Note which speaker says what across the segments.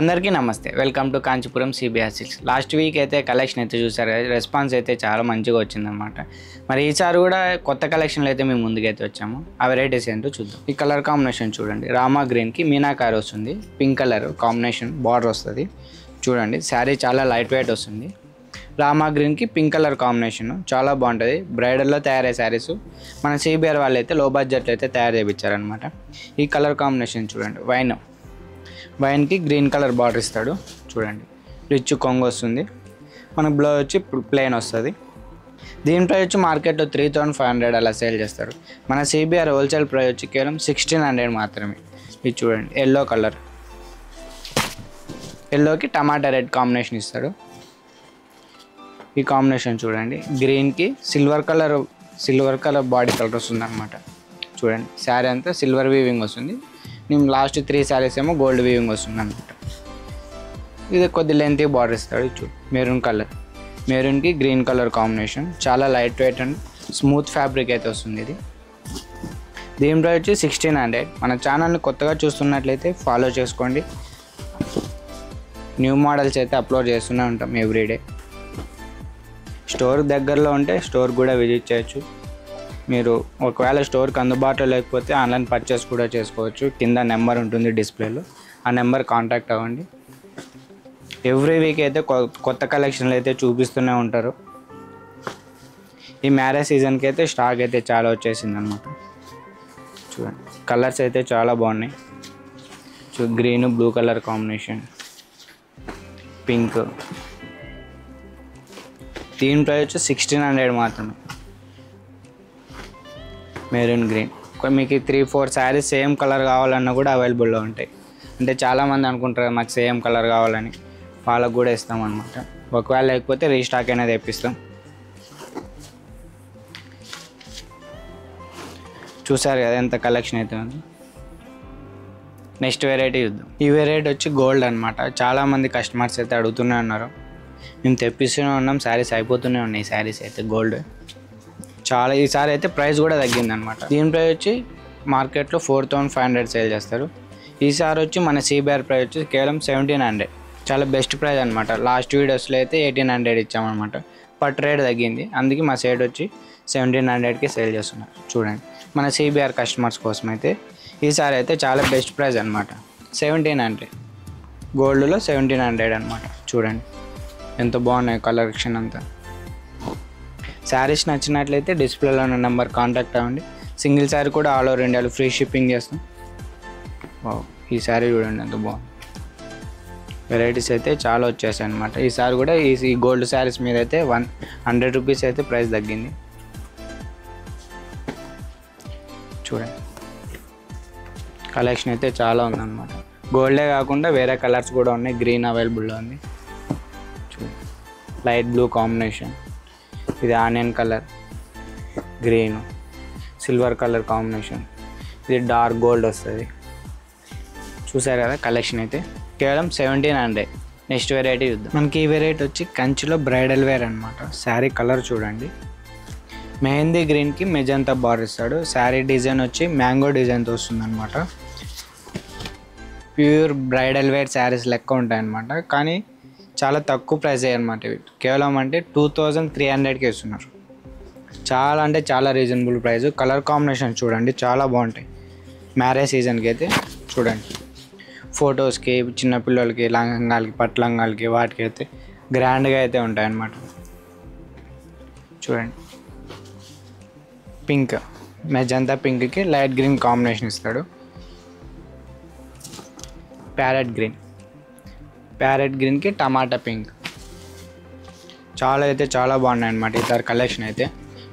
Speaker 1: అందరికీ నమస్తే, welcome to Kanchipuram CBR silks. Last week అయితే కలెక్షన్ అయితే చూసారు, రెస్పాన్స్ అయితే చాలా మంచిగా వచ్చిందనమాట. మరి ఈసారి కూడా కొత్త కలెక్షన్లు అయితే మేము ముందుకైతే వచ్చాము. ఆ వెరైటీస్ ఏంటో చూద్దాం. ఈ కలర్ కాంబినేషన్ చూడండి, రామా గ్రీన్కి మీనాకారి వస్తుంది, పింక్ కలర్ కాంబినేషన్ బార్డర్ వస్తుంది. చూడండి శారీ చాలా లైట్ వెయిట్ వస్తుంది. రామా గ్రీన్కి పింక్ కలర్ కాంబినేషన్ చాలా బాగుంటుంది. బ్రైడల్లో తయారయ్యే శారీస్ మన సిబిఆర్ వాళ్ళు అయితే లో బడ్జెట్లో అయితే తయారు చేయించారనమాట. ఈ కలర్ కాంబినేషన్ చూడండి, వైన్కి గ్రీన్ కలర్ బార్డర్ ఇస్తాడు. చూడండి రిచ్ కొంగు వస్తుంది. మన బ్లౌజ్ వచ్చి ప్లెయిన్ వస్తుంది. దీని ప్రైస్ వచ్చి మార్కెట్లో 3500 అలా సేల్ చేస్తారు. మన సిబిఆర్ హోల్సేల్ ప్రైస్ వచ్చి కేవలం 1600 మాత్రమే. ఇది చూడండి ఎల్లో కలర్, ఎల్లోకి టమాటా రెడ్ కాంబినేషన్ ఇస్తాడు. ఈ కాంబినేషన్ చూడండి, గ్రీన్కి సిల్వర్ కలర్ బాడీ కలర్ వస్తుంది అనమాట. చూడండి శారీ అంతా సిల్వర్ వీవింగ్ వస్తుంది. నేను లాస్ట్ 3 శారీస్ ఏమో గోల్డ్ వీవింగ్ వస్తుంది అనమాట. ఇది కొద్ది లెంతీ బార్డర్ ఇస్తాడు. మెరూన్ కలర్, మెరూన్కి గ్రీన్ కలర్ కాంబినేషన్ చాలా light weight and smooth fabric అయితే వస్తుంది. ఇది దీని ప్రైస్ వచ్చి 1600. మన ఛానల్ని కొత్తగా చూస్తున్నట్లయితే ఫాలో చేసుకోండి. న్యూ మోడల్స్ అయితే అప్లోడ్ చేస్తూనే ఉంటాం ఎవ్రీడే. స్టోర్ దగ్గరలో ఉంటే స్టోర్ కూడా విజిట్ చేయొచ్చు. మీరు ఒకవేళ స్టోర్కి అందుబాటులో లేకపోతే ఆన్లైన్ పర్చేస్ కూడా చేసుకోవచ్చు. కింద నెంబర్ ఉంటుంది డిస్ప్లేలో, ఆ నెంబర్ కాంటాక్ట్ అవ్వండి. ఎవ్రీ వీక్ అయితే కొత్త కలెక్షన్లు అయితే చూపిస్తూనే ఉంటారు. ఈ మ్యారేజ్ సీజన్కి అయితే స్టాక్ అయితే చాలా వచ్చేసింది అనమాట. చూడండి కలర్స్ అయితే చాలా బాగున్నాయి. Green blue colour combination, pink. దీని ప్రైస్ వచ్చి 1600 మాత్రమే. మెరూన్ గ్రీన్, మీకు 3-4 శారీస్ సేమ్ కలర్ కావాలన్నా కూడా అవైలబుల్లో ఉంటాయి. అంటే చాలామంది అనుకుంటారు మాకు సేమ్ కలర్ కావాలని, వాళ్ళకు కూడా ఇస్తాం అనమాట. ఒకవేళ లేకపోతే రీస్టాక్ అనేది తెప్పిస్తాం. చూసారు కదా ఎంత కలెక్షన్ అయితే ఉంది. నెక్స్ట్ వెరైటీ చూద్దాం. ఈ వెరైటీ వచ్చి గోల్డ్ అనమాట. చాలామంది కస్టమర్స్ అయితే అడుగుతూనే ఉన్నారు, మేము తెప్పిస్తూనే ఉన్నాం, శారీస్ అయిపోతూనే ఉన్నాయి. శారీస్ అయితే గోల్డ్ చాలా ఈసారి అయితే ప్రైస్ కూడా తగ్గిందనమాట. దీని ప్రైస్ వచ్చి మార్కెట్లో 4500 సేల్ చేస్తారు. ఈసారి వచ్చి మన సిబిఆర్ ప్రైస్ వచ్చి కేవలం 1700. చాలా బెస్ట్ ప్రైస్ అనమాట. లాస్ట్ వీడియోస్లో అయితే 1800 ఇచ్చామన్నమాట. బట్ రేట్ తగ్గింది, అందుకే మా సైడ్ వచ్చి 1700కి సేల్ చేస్తున్నారు. చూడండి మన సిబిఆర్ కస్టమర్స్ కోసం అయితే ఈసారి అయితే చాలా బెస్ట్ ప్రైస్ అనమాట. 1700 గోల్డ్లో 1700 అనమాట. చూడండి ఎంత బాగున్నాయి కలెక్షన్ అంతా. శారీస్ నచ్చినట్లయితే డిస్ప్లేలో ఉన్న నెంబర్ కాంటాక్ట్ అవ్వండి. సింగిల్ శారీ కూడా ఆల్ ఓవర్ ఇండియాలో ఫ్రీ షిప్పింగ్ చేస్తాం. ఈ శారీ చూడండి ఎంత బాగుంది. వెరైటీస్ అయితే చాలా వచ్చేసాయి అనమాట. ఈసారి కూడా ఈ గోల్డ్ శారీస్ మీద అయితే 100 రూపీస్ అయితే ప్రైస్ తగ్గింది. చూడండి కలెక్షన్ అయితే చాలా ఉందన్నమాట. గోల్డే కాకుండా వేరే కలర్స్ కూడా ఉన్నాయి. గ్రీన్ అవైలబుల్లో ఉంది. చూడండి లైట్ బ్లూ కాంబినేషన్, ఇది onion colour, green silver colour combination, ఇది డార్క్ గోల్డ్ వస్తుంది. చూసారు కదా కలెక్షన్ అయితే కేవలం 1700. నెక్స్ట్ వెరైటీ చూద్దాం. మనకి ఈ వెరైటీ వచ్చి కంచిలో బ్రైడల్ వేర్ అనమాట. శారీ కలర్ చూడండి, మెహందీ గ్రీన్కి మెజంతా బార్డర్ ఇస్తాడు. శారీ డిజైన్ వచ్చి మ్యాంగో డిజైన్తో వస్తుంది అనమాట. ప్యూర్ బ్రైడల్ వేర్ శారీస్ లెక్క ఉంటాయి అనమాట. కానీ చాలా తక్కువ ప్రైస్ అనమాట. ఇవి కేవలం అంటే 2300కి ఇస్తున్నారు. చాలా అంటే చాలా రీజనబుల్ ప్రైస్. కలర్ కాంబినేషన్ చూడండి చాలా బాగుంటాయి. మ్యారేజ్ సీజన్కి అయితే చూడండి, ఫొటోస్కి, చిన్నపిల్లలకి, లంగాలకి, పట్టు లంగాలకి, వాటికి అయితే గ్రాండ్గా అయితే ఉంటాయన్నమాట. చూడండి పింక్, మెజంతా పింక్కి లైట్ గ్రీన్ కాంబినేషన్ ఇస్తాడు. ప్యారెట్ గ్రీన్కి టమాటా పింక్. చాలా బాగున్నాయి అన్నమాట. ఈసారి కలెక్షన్ అయితే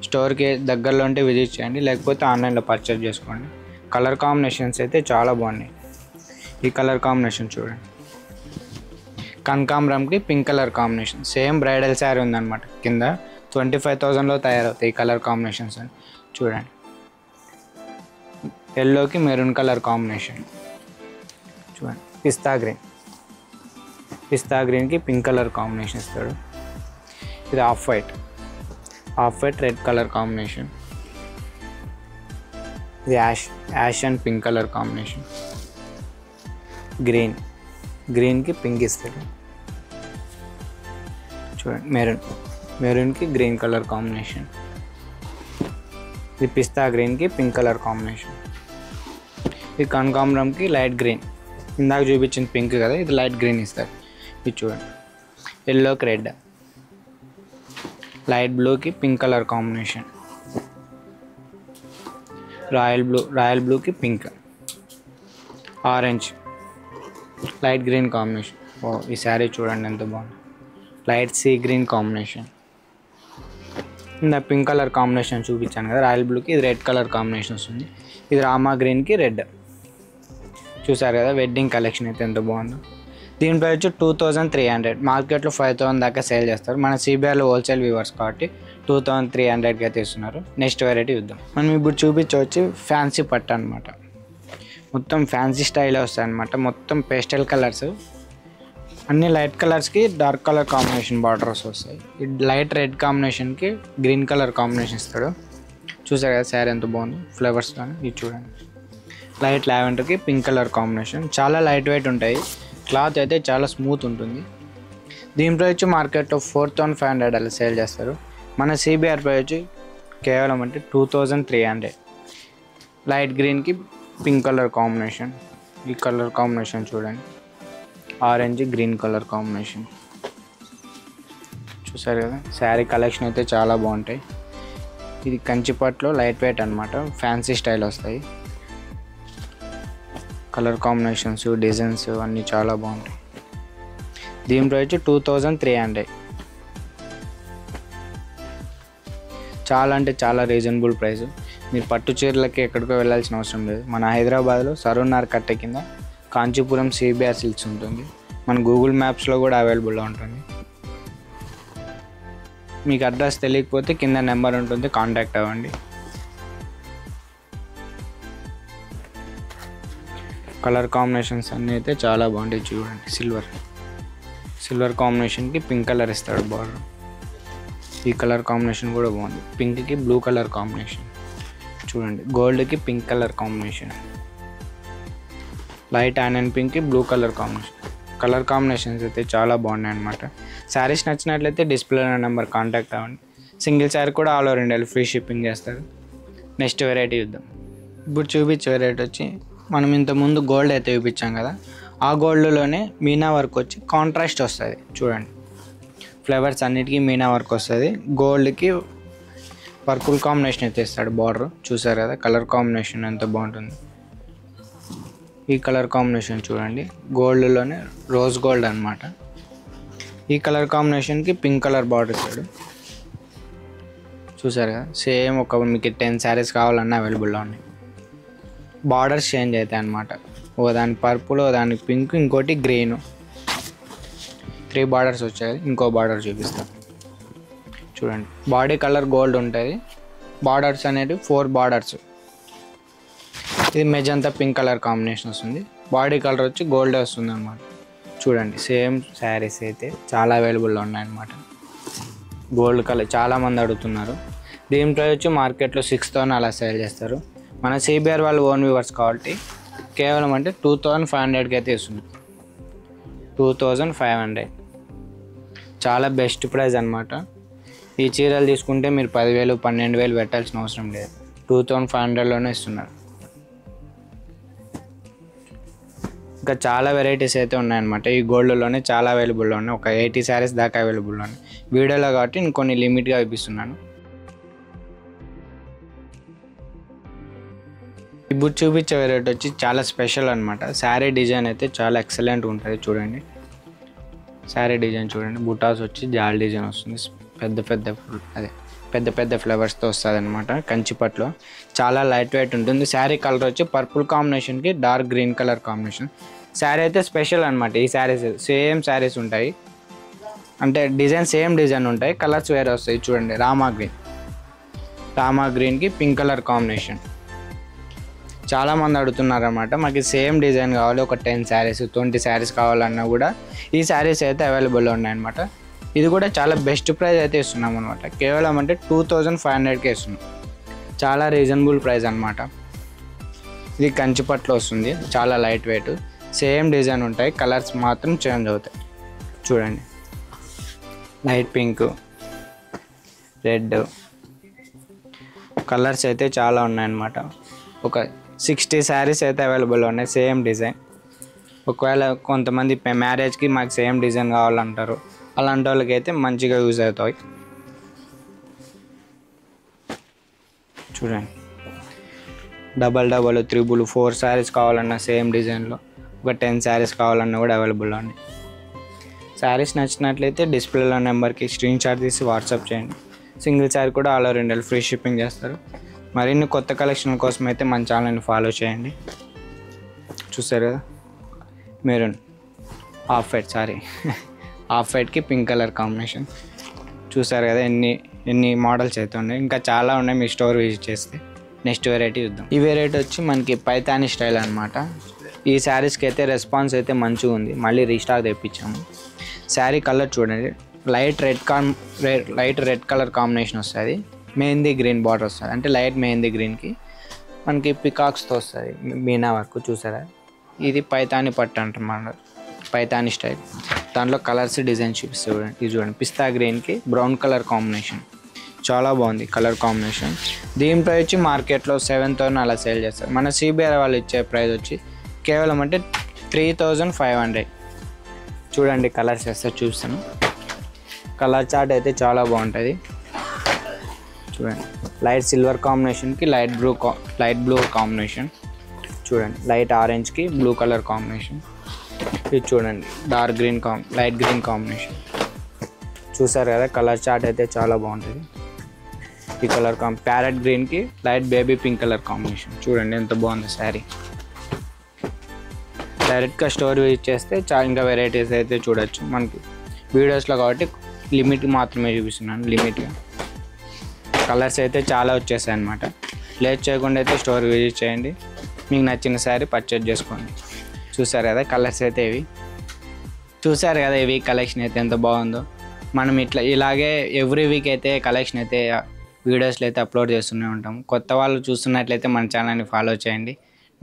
Speaker 1: స్టోర్కి దగ్గరలో ఉంటే విజిట్ చేయండి, లేకపోతే ఆన్లైన్లో పర్చేస్ చేసుకోండి. కలర్ కాంబినేషన్స్ అయితే చాలా బాగున్నాయి. ఈ కలర్ కాంబినేషన్ చూడండి, కనకాంబరంకి pink colour combination. Same bridal sari ఉందన్నమాట. కింద 25,000లో తయారవుతాయి ఈ కలర్ కాంబినేషన్స్ అని. చూడండి, ఎల్లోకి మెరూన్ కలర్ కాంబినేషన్. చూడండి, పిస్తా గ్రీన్కి పింక్ కలర్ కాంబినేషన్ ఇస్తాడు. ఇది off white red colour combination. ఇది ash and pink colour combination. గ్రీన్కి పింక్ ఇస్తాడు. చూడండి, మెరూన్కి గ్రీన్ కలర్ కాంబినేషన్. ఇది పిస్తా గ్రీన్కి పింక్ కలర్ కాంబినేషన్. ఇది కనకాంబరంకి లైట్ గ్రీన్. ఇందాక చూపించింది పింక్ కదా, ఇది లైట్ గ్రీన్ ఇస్తారు. ఇది చూడండి, ఎల్లోకి రెడ్, లైట్ బ్లూకి పింక్ కలర్ కాంబినేషన్. రాయల్ బ్లూకి pink, orange, light green combination. ఈ శారీ చూడండి ఎంత బాగుంది. Light sea green combination. ఇందా పింక్ కలర్ కాంబినేషన్ చూపించాను కదా, రాయల్ బ్లూకి ఇది రెడ్ కలర్ కాంబినేషన్ వస్తుంది. ఇది రామా గ్రీన్కి రెడ్. చూసారు కదా వెడ్డింగ్ కలెక్షన్ అయితే ఎంత బాగుందో. దీని ప్రైస్ 2,300. మార్కెట్లో 5,000 దాకా సేల్ చేస్తారు. మన సిబిఆర్లో హోల్సేల్ వ్యూవర్స్ కాబట్టి 2,300కి అయితే ఇస్తున్నారు. నెక్స్ట్ వెరైటీ చూద్దాం. మనం ఇప్పుడు చూపించవచ్చు ఫ్యాన్సీ పట్టు అనమాట. మొత్తం ఫ్యాన్సీ స్టైల్లో వస్తాయి అనమాట. మొత్తం పేస్టల్ కలర్స్, అన్ని లైట్ కలర్స్కి డార్క్ కలర్ కాంబినేషన్ బార్డర్స్ వస్తాయి. లైట్ రెడ్ కాంబినేషన్కి గ్రీన్ కలర్ కాంబినేషన్ ఇస్తాడు. చూసారు కదా శారీ ఎంత బాగుంది ఫ్లవర్స్ కానీ. ఇది చూడండి, లైట్ లావెండర్కి పింక్ కలర్ కాంబినేషన్. చాలా లైట్ వెయిట్ ఉంటాయి. క్లాత్ అయితే చాలా స్మూత్ ఉంటుంది. దీని ప్రైస్ మార్కెట్లో 4,500 అలా సేల్ చేస్తారు. మన సిబిఆర్ ప్రైస్ కేవలం అంటే 2,300. లైట్ గ్రీన్కి పింక్ కలర్ కాంబినేషన్. ఈ కలర్ కాంబినేషన్ చూడండి, ఆరెంజ్ గ్రీన్ కలర్ కాంబినేషన్. చూసారు కదా శారీ కలెక్షన్ అయితే చాలా బాగుంటాయి. ఇది కంచిపట్లో లైట్ వెయిట్ అనమాట. ఫ్యాన్సీ స్టైల్ వస్తాయి. కలర్ కాంబినేషన్స్, డిజైన్స్ అన్నీ చాలా బాగుంటాయి. దీని ప్రైస్ 2,300. చాలా అంటే చాలా రీజనబుల్ ప్రైస్. మీరు పట్టు చీరలకి ఎక్కడికో వెళ్ళాల్సిన అవసరం లేదు. మన హైదరాబాద్లో సరూనార్ కట్ట కింద కాంచీపురం సిబిఆర్ సిల్క్స్ ఉంటుంది. మన గూగుల్ మ్యాప్స్లో కూడా అవైలబుల్లో ఉంటుంది. మీకు అడ్రస్ తెలియకపోతే కింద నెంబర్ ఉంటుంది, కాంటాక్ట్ అవ్వండి. కలర్ కాంబినేషన్స్ అన్నీ అయితే చాలా బాగుంటాయి. చూడండి, సిల్వర్ కాంబినేషన్కి పింక్ కలర్ ఇస్తాడు బార్డర్. ఈ కలర్ కాంబినేషన్ కూడా బాగుంది. పింక్కి బ్లూ కలర్ కాంబినేషన్. చూడండి, గోల్డ్కి pink colour combination. Light and పింక్కి blue colour combination. Colour combinations అయితే చాలా బాగున్నాయి అనమాట. శారీస్ నచ్చినట్లయితే డిస్ప్లే నెంబర్ కాంటాక్ట్ అవ్వండి. సింగిల్ శారీ కూడా ఆల్ ఓవర్ ఇండియాలో ఫ్రీ షిప్పింగ్ చేస్తారు. నెక్స్ట్ వెరైటీ చూద్దాం. ఇప్పుడు చూపించే వెరైటీ వచ్చి మనం ఇంతకుముందు గోల్డ్ అయితే చూపించాం కదా, ఆ గోల్డ్లోనే మీనా వర్క్ వచ్చి కాంట్రాస్ట్ వస్తుంది. చూడండి, ఫ్లవర్స్ అన్నిటికీ మీనా వర్క్ వస్తుంది. గోల్డ్కి పర్పుల్ కాంబినేషన్ అయితే ఇస్తాడు బార్డర్. చూసారు కదా కలర్ కాంబినేషన్ ఎంత బాగుంటుంది. ఈ కలర్ కాంబినేషన్ చూడండి, గోల్డ్లోనే రోజ్ గోల్డ్ అనమాట. ఈ కలర్ కాంబినేషన్కి పింక్ కలర్ బార్డర్ ఇస్తాడు. చూసారు కదా సేమ్ మీకు 10 శారీస్ కావాలన్నా అవైలబుల్లో ఉన్నాయి. బార్డర్స్ చేంజ్ అవుతాయి అన్నమాట. ఓ దాని పర్పుల్, ఓ దానికి పింక్, ఇంకోటి గ్రీను. 3 బార్డర్స్ వచ్చాయి. ఇంకో బార్డర్ చూపిస్తాను చూడండి. బాడీ కలర్ గోల్డ్ ఉంటుంది. బార్డర్స్ అనేవి 4 బార్డర్స్. ఇది మెజంతా పింక్ కలర్ కాంబినేషన్ వస్తుంది. బాడీ కలర్ వచ్చి గోల్డ్ వస్తుంది అనమాట. చూడండి, సేమ్ శారీస్ అయితే చాలా అవైలబుల్లో ఉన్నాయన్నమాట. గోల్డ్ కలర్ చాలామంది అడుగుతున్నారు. దీని ప్రైస్ వచ్చి మార్కెట్లో 6,000 అలా సేల్ చేస్తారు. మన సిబిఆర్ వాళ్ళు ఓన్ వ్యూవర్స్ కాబట్టి కేవలం అంటే 2,500కి అయితే ఇస్తుంది. 2,500 చాలా బెస్ట్ ప్రైస్ అనమాట. ఈ చీరలు తీసుకుంటే మీరు 10,000, 12,000 పెట్టాల్సిన అవసరం లేదు. 2,500లోనే ఇస్తున్నారు. ఇంకా చాలా వెరైటీస్ అయితే ఉన్నాయన్నమాట. ఈ గోల్డ్లోనే చాలా అవైలబుల్లో ఉన్నాయి. ఒక 80 శారీస్ దాకా అవైలబుల్లో ఉన్నాయి. వీడియోలో కాబట్టి నేను కొన్ని లిమిట్గా చూపిస్తున్నాను. ఇప్పుడు చూపించే వెరైటీ వచ్చి చాలా స్పెషల్ అనమాట. శారీ డిజైన్ అయితే చాలా ఎక్సలెంట్ ఉంటుంది. చూడండి, శారీ డిజైన్ చూడండి. బుటాస్ వచ్చి జాల్ డిజైన్ వస్తుంది. పెద్ద పెద్ద ఫ్లవర్స్తో వస్తుంది అనమాట. కంచిపట్లో చాలా లైట్ వెయిట్ ఉంటుంది. శారీ కలర్ వచ్చి పర్పుల్ కాంబినేషన్కి dark green colour combination. Sari అయితే స్పెషల్ అనమాట. ఈ శారీస్ సేమ్ శారీస్ ఉంటాయి, అంటే డిజైన్ సేమ్ డిజైన్ ఉంటాయి, కలర్స్ వేరే వస్తాయి. చూడండి రామా గ్రీన్కి పింక్ కలర్ కాంబినేషన్. చాలామంది అడుగుతున్నారు అనమాట, మాకు సేమ్ డిజైన్ కావాలి, ఒక 10 శారీస్ 20 శారీస్ కావాలన్నా కూడా ఈ శారీస్ అయితే అవైలబుల్లో ఉన్నాయన్నమాట. ఇది కూడా చాలా బెస్ట్ ప్రైస్ అయితే ఇస్తున్నాం అనమాట. కేవలం అంటే 2500కే ఇస్తున్నాం. చాలా రీజనబుల్ ప్రైస్ అనమాట. ఇది కంచిపట్లో వస్తుంది, చాలా లైట్ వెయిట్, సేమ్ డిజైన్ ఉంటాయి, కలర్స్ మాత్రం చేంజ్ అవుతాయి. చూడండి, లైట్ పింక్, రెడ్ కలర్స్ అయితే చాలా ఉన్నాయన్నమాట. ఒక 60 శారీస్ అయితే అవైలబుల్ ఉన్నాయి, సేమ్ డిజైన్. ఒకవేళ కొంతమంది మ్యారేజ్కి మాకు సేమ్ డిజైన్ కావాలంటారు, అలాంటి వాళ్ళకి అయితే మంచిగా యూజ్ అవుతాయి. చూడండి, డబల్ 3 శారీస్ కావాలన్నా సేమ్ డిజైన్లో, ఒక 10 శారీస్ కావాలన్నా కూడా అవైలబుల్ ఉన్నాయి. శారీస్ నచ్చినట్లయితే డిస్ప్లేలో నెంబర్కి స్క్రీన్ షాట్ తీసి వాట్సాప్ చేయండి. సింగిల్ శారీ కూడా all over India free shipping చేస్తారు. మరిన్ని కొత్త కలెక్షన్ కోసం అయితే మన ఛానల్ని ఫాలో చేయండి. చూసారు కదా, మెరూన్ హాఫ్ వైట్కి పింక్ కలర్ కాంబినేషన్. చూసారు కదా ఎన్ని మోడల్స్ అయితే ఉన్నాయి, ఇంకా చాలా ఉన్నాయి. మీ స్టోర్ విజిట్ చేస్తే నెక్స్ట్ వెరైటీ చూద్దాం. ఈ వెరైటీ వచ్చి మనకి పైతానీ స్టైల్ అనమాట. ఈ శారీస్కి అయితే రెస్పాన్స్ అయితే మంచిగా ఉంది, మళ్ళీ రీస్టాక్ తెప్పించాము. శారీ కలర్ చూడండి, లైట్ రెడ్ కలర్ కాంబినేషన్ వస్తుంది, మెహందీ గ్రీన్ బార్డర్ వస్తుంది, అంటే లైట్ మెహందీ గ్రీన్కి మనకి పికాక్స్తో వస్తుంది మీనా వర్క్. చూసారా, ఇది పైతానీ పట్టు అంటున్నారు, పైతానీ స్టైల్. దాంట్లో కలర్స్ డిజైన్ చూపిస్తే చూడండి, ఇది చూడండి, పిస్తా గ్రీన్కి బ్రౌన్ కలర్ కాంబినేషన్, చాలా బాగుంది కలర్ కాంబినేషన్. దీని ప్రైస్ వచ్చి మార్కెట్లో 7,000 అలా సేల్ చేస్తారు. మన సిబిఆర్ వాళ్ళు ఇచ్చే ప్రైస్ వచ్చి కేవలం అంటే 3,500. చూడండి, కలర్స్ వేస్తే చూస్తాను. కలర్ చార్ట్ అయితే చాలా బాగుంటుంది. చూడండి, లైట్ సిల్వర్ కాంబినేషన్కి లైట్ బ్లూ కాంబినేషన్. చూడండి, లైట్ ఆరెంజ్కి బ్లూ కలర్ కాంబినేషన్. ఇది చూడండి, లైట్ గ్రీన్ కాంబినేషన్. చూసారు కదా, కలర్ చార్ట్ అయితే చాలా బాగుంటుంది. ఈ కలర్ ప్యారెట్ గ్రీన్కి light baby pink colour combination. చూడండి ఎంత బాగుంది శారీ. డైరెక్ట్గా స్టోర్ విజిట్ చేస్తే ఇంకా వెరైటీస్ అయితే చూడొచ్చు. మనకి వీడియోస్లో కాబట్టి లిమిట్ మాత్రమే చూపిస్తున్నాను, లిమిట్గా. కలర్స్ అయితే చాలా వచ్చేసాయి అనమాట. లేట్ చేయకుండా అయితే స్టోర్ విజిట్ చేయండి, మీకు నచ్చిన శారీ పర్చేజ్ చేసుకోండి. చూసారు కదా కలర్స్ అయితే ఇవి. చూసారు కదా ఇవి కలెక్షన్ అయితే ఎంత బాగుందో. మనం ఇలాగే ఎవ్రీ వీక్ అయితే కలెక్షన్ అయితే వీడియోస్లో అయితే అప్లోడ్ చేస్తూనే ఉంటాం. కొత్త వాళ్ళు చూస్తున్నట్లయితే మన ఛానల్ని ఫాలో చేయండి.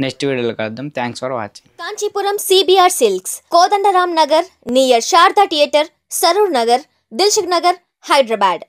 Speaker 1: నెక్స్ట్ వీడియోలో కలుద్దాం. Thanks for watching.
Speaker 2: Kanchipuram CBR silks, Kodandaram Nagar near Sharada theatre, Saroor Nagar, Dilsukh Nagar, Hyderabad.